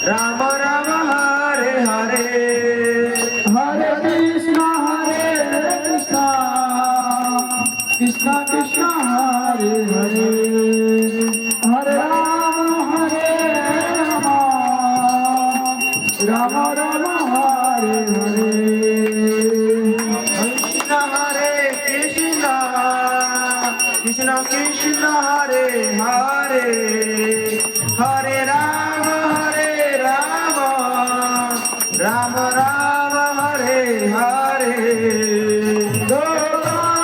রাম রাম হরে হরে হরে কৃষ্ণ কৃষ্ণ কৃষ্ণ হরে হরে হরে রাম রাম রাম হরে হরে কৃষ্ণ হরে কৃষ্ণ কৃষ্ণ কৃষ্ণ হরে হরে হরে রাম রাম রাম হরে হরে গোপাল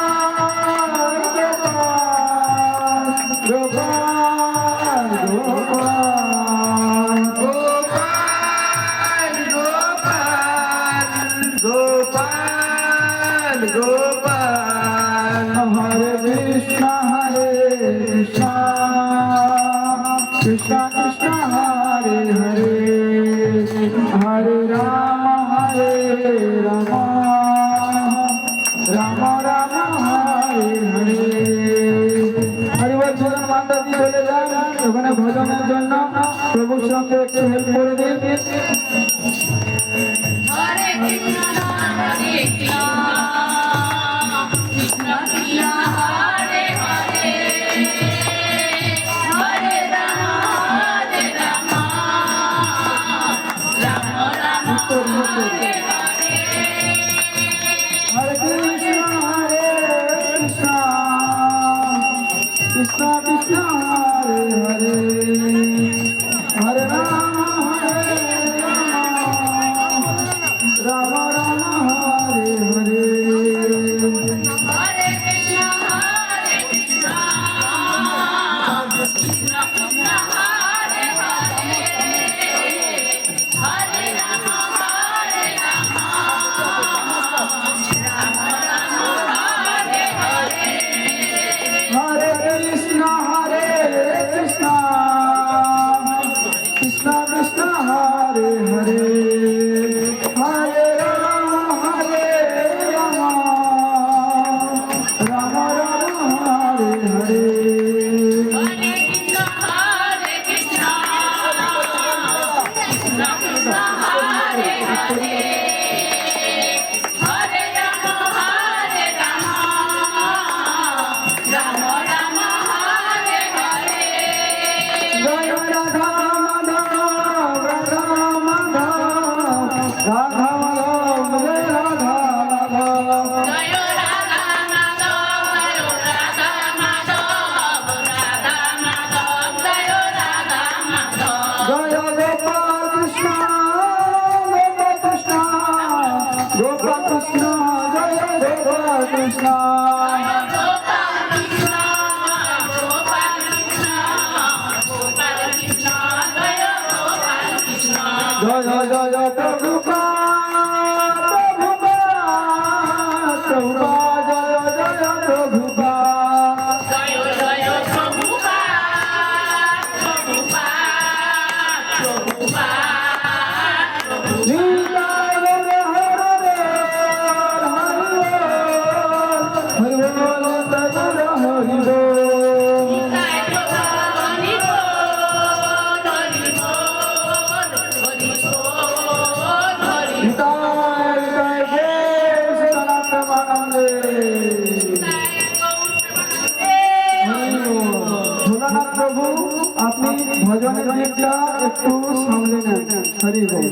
গোপাল গোপাল গোপাল গোপাল গোপাল হরে কৃষ্ণ কৃষ্ণ কৃষ্ণ হরে হরে হরে রাম রাম রাম হরে হরে হরে বল চলুন মাতা দিয়ে চলে যান ওখানে ভজনের জন্য প্রভুর সঙ্গে একটু হেল্প করে দিন হরে কৃষ্ণ হরে কৃষ্ণ কৃষ্ণ কৃষ্ণ হরে হরে হরে রাম রাম রাম হরে হরে হরে কৃষ্ণ কৃষ্ণ কৃষ্ণ হরে হরে হরে রাম রাম রাম হরে হরে হরে কৃষ্ণ কৃষ্ণ কৃষ্ণ হরে হরে হরে রাম রাম হরে হরে হরে কৃষ্ণ কৃষ্ণ কৃষ্ণ কৃষ্ণ হরে হরে হরে রাম রাম রাম হরে হরে হরে কৃষ্ণ কৃষ্ণ কৃষ্ণ কৃষ্ণ হরে হরে হরে রাম রাম রাম হরে হরে জয় রাধা মাধব রাধা মাধব রাধা মাধব জয় রাধা মাধব জয় রাধা মাধব রাধা মাধব রাধা মাধব জয় রাধা মাধব জয় গোপাল কৃষ্ণ গোপাল কৃষ্ণ জয় গোপাল কৃষ্ণ গোপাল কৃষ্ণ গোপাল কৃষ্ণ গোপাল কৃষ্ণ জয় গোপাল কৃষ্ণ জয় জয় প্রভুপাদ প্রভুপাদ জয় জয় প্রভুপাদ জয় জয় প্রভুপাদ প্রভুপাদ প্রভুপাদ লীলা হরে হরে হরি বল হরি বল নিতাই হরি বল হরি বল হরি বল হরি নিতাই জয় হে সীতানাথ মানন্দে ভোলানাথ প্রভু আপনি ভজনের দিকটা একটু সামলে নেন হরি বল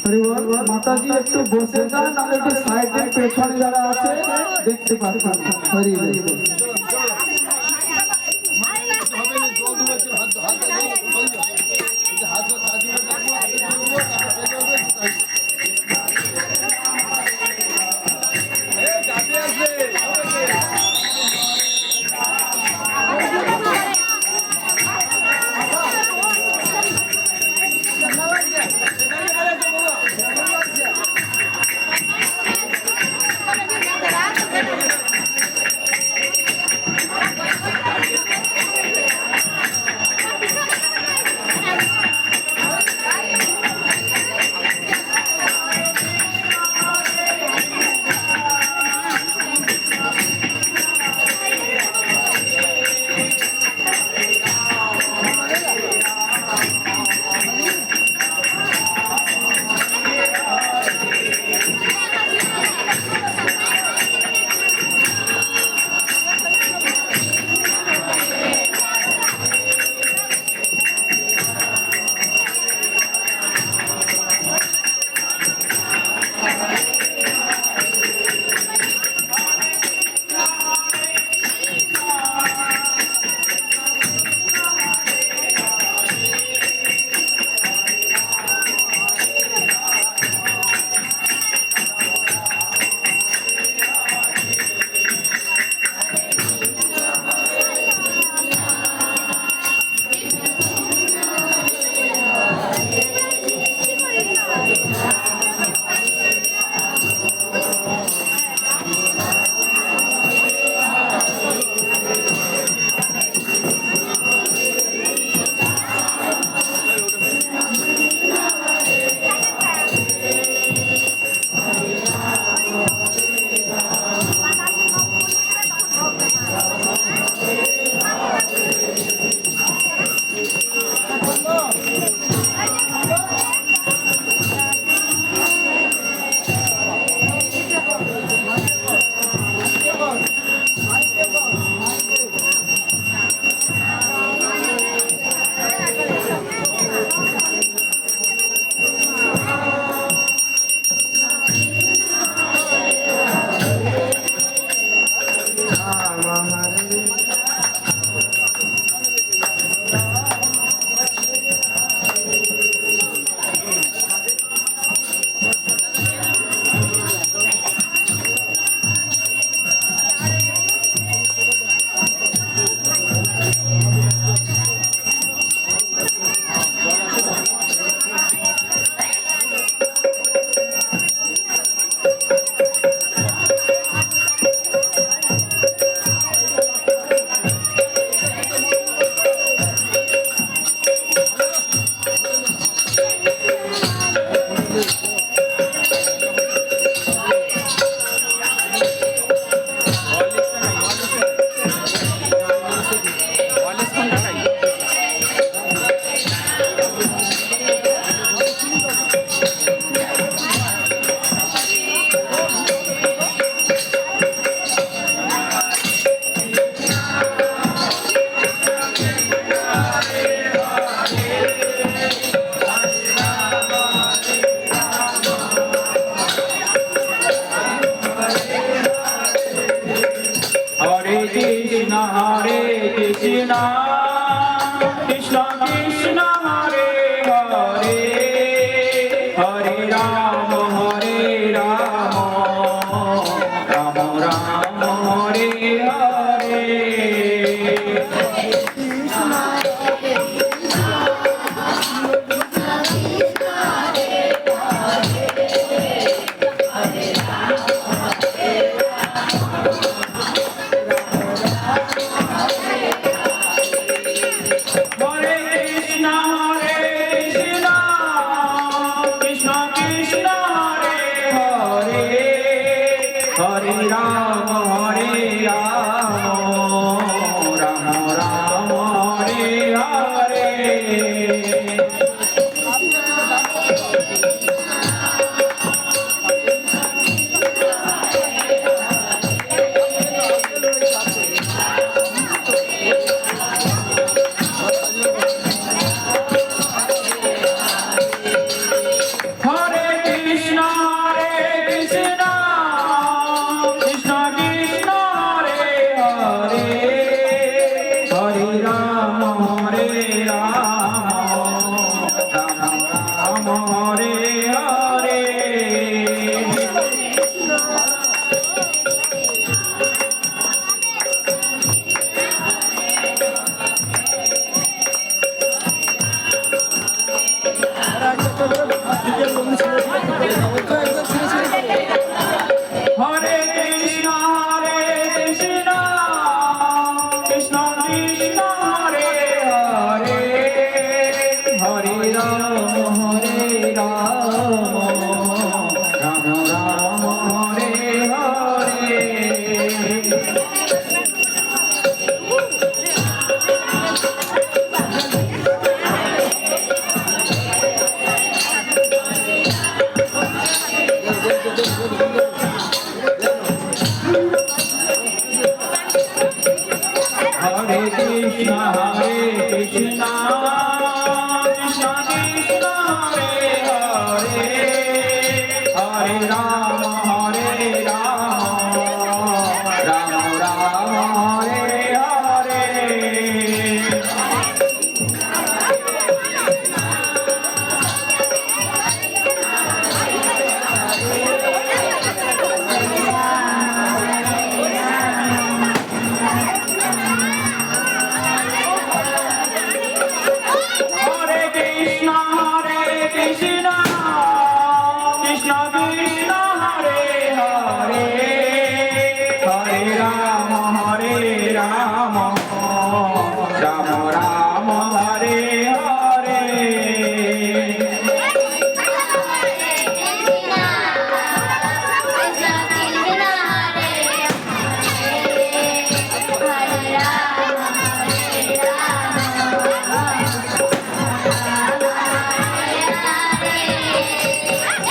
হরি বল মাতাজি একটু বসে যান নাহলে একটু সাইডে পেছনে যারা আছে দেখতে পাচ্ছেন হরি বল কৃষ্ণ কৃষ্ণ কৃষ্ণ হরে হরে হরে রাম রাম রাম হরে হরে হরে কৃষ্ণ কৃষ্ণ কৃষ্ণ হরে হরে হরে রাম রাম রাম হরে হরে হরে কৃষ্ণ কৃষ্ণ কৃষ্ণ হরে হরে হরে রাম রাম রাম হরে হরে হরে কৃষ্ণ কৃষ্ণ কৃষ্ণ কৃষ্ণ হরে হরে হরে রাম রাম রাম হরে হরে হরে কৃষ্ণ কৃষ্ণ কৃষ্ণ কৃষ্ণ হরে হরে হরে রাম রাম রাম হরে হরে হরে কৃষ্ণ কৃষ্ণ কৃষ্ণ কৃষ্ণ হরে হরে হরে রাম রাম রাম হরে হরে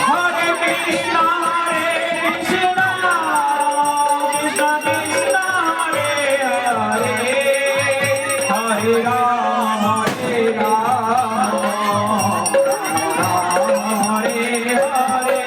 হরে কৃষ্ণ কৃষ্ণ কৃষ্ণ কৃষ্ণ হরে হরে হরে রাম রাম হরে হরে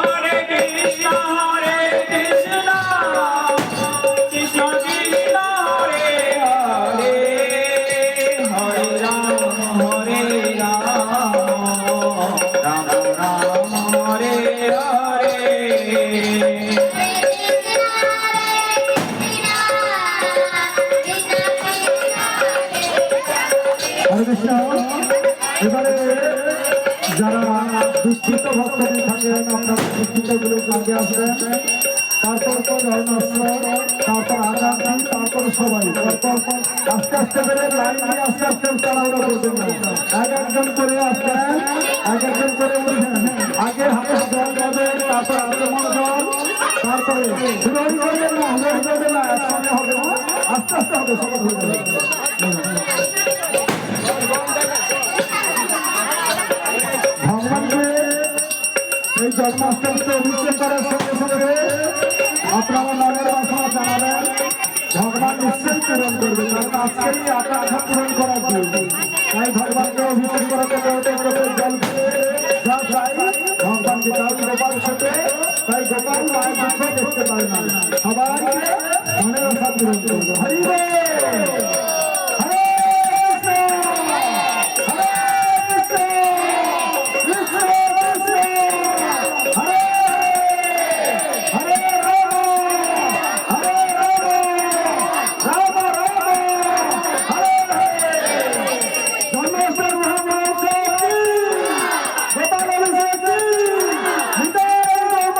হরে কৃষ্ণ কৃষ্ণ কৃষ্ণ কৃষ্ণ হরে হরে হরে রাম রাম রাম হরে হরে হরে কৃষ্ণ। এবারে যারা দুঃখিত ভক্তদের থাকেন আপনারা দুঃখিতগুলো আগে আসবেন, তারপর তারপর আগামী, তারপর সবাই, তারপর আস্তে আস্তে করে লাইন দিয়ে আস্তে আস্তে তাড়াহুড়ো করবেন না, এক একজন করে আসবেন, এক একজন করে উঠবেন, আগে হাতে জল যাবেন, তারপর আচমন জল, তারপরে হুড়োহুড়ি করবেন না, হুড়োহুড়ি করবেন না, একসঙ্গে হবে না, আস্তে আস্তে হবে, সবাই হয়ে যাবে। ভগবানকে এই জন্মাষ্টমীতে অভিষেক করার সঙ্গে সঙ্গে আপনারা মনের বাসনা জানাবেন, পূরণ করবে, কারণ আজকের এই আকাঙ্ক্ষা পূরণ করার জন্য। তাই ভগবানকে অভিষেক করাতে করাতে চোখের জল ফেলে যা চাই ভগবানকে তাই গোপাল ছোটে, তাই গোপাল মায়ের দুঃখ দেখতে পারে না। সবাই মনের আশা পূরণ করবে। হরি বল। হরে কৃষ্ণ, হরে কৃষ্ণ, কৃষ্ণ কৃষ্ণ, হরে হরে, হরে রাম, হরে রাম, রাম রাম, হরে হরে। জন্মাষ্টমী মহামহোৎসব কি? গোপাল অভিষেক কি? নিতাই গৌর।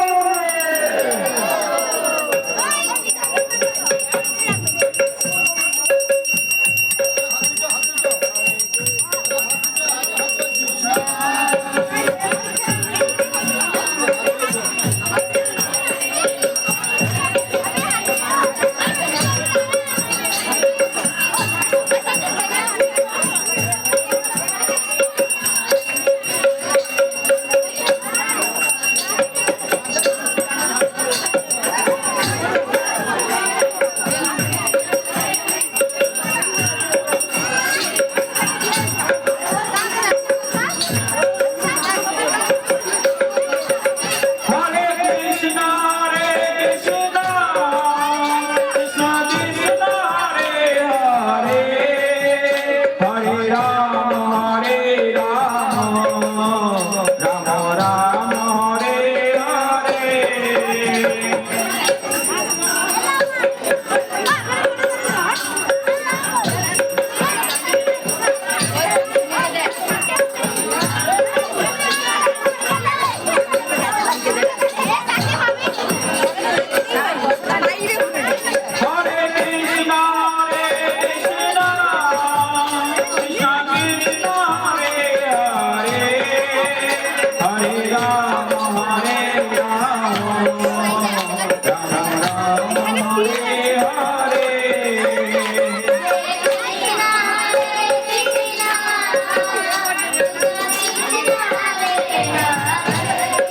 হরে কৃষ্ণ কৃষ্ণ কৃষ্ণ কৃষ্ণ হরে হরে, হরে রাম রাম রাম হরে হরে। হরে কৃষ্ণ কৃষ্ণ কৃষ্ণ কৃষ্ণ হরে হরে, হরে রাম রাম রাম হরে হরে।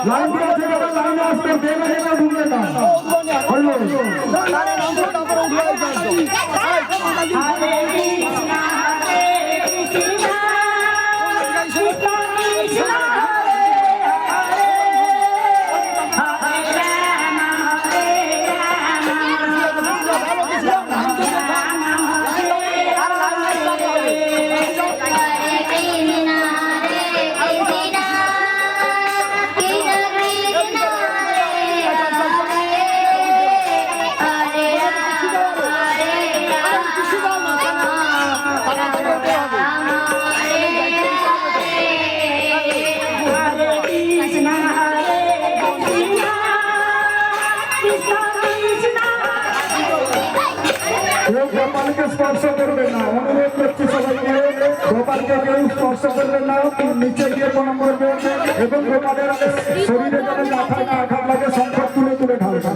লাইন দিয়ে আছে দাদা, লাইনে আসবে, বেগে বেগে ঢুকবে না। হলো কেউ গোপালকে স্পর্শ করবে না, অনুরোধ করছি সবাইকে, গোপালকে কেউ স্পর্শ করবে না, নিচে গিয়ে প্রণাম করবে এবং গোপালের শরীরে যেন আঘাত না আঘাত লাগে, সংকট তুলে তুলে ঢালবেন।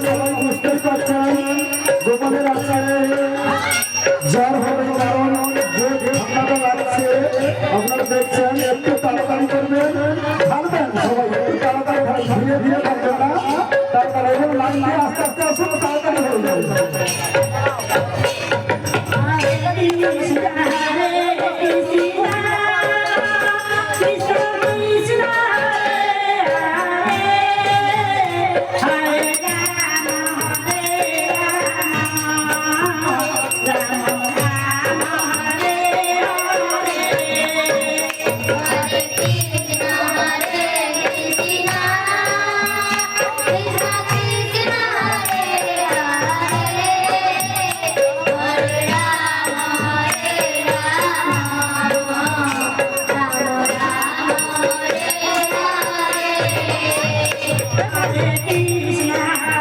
সবাই বুঝতেই পারছেন গোপালের আচারে জ্বর হবে, কারণ যে ঠান্ডাটা লাগছে আপনারা দেখছেন, একটু তাড়াতাড়ি করবেন।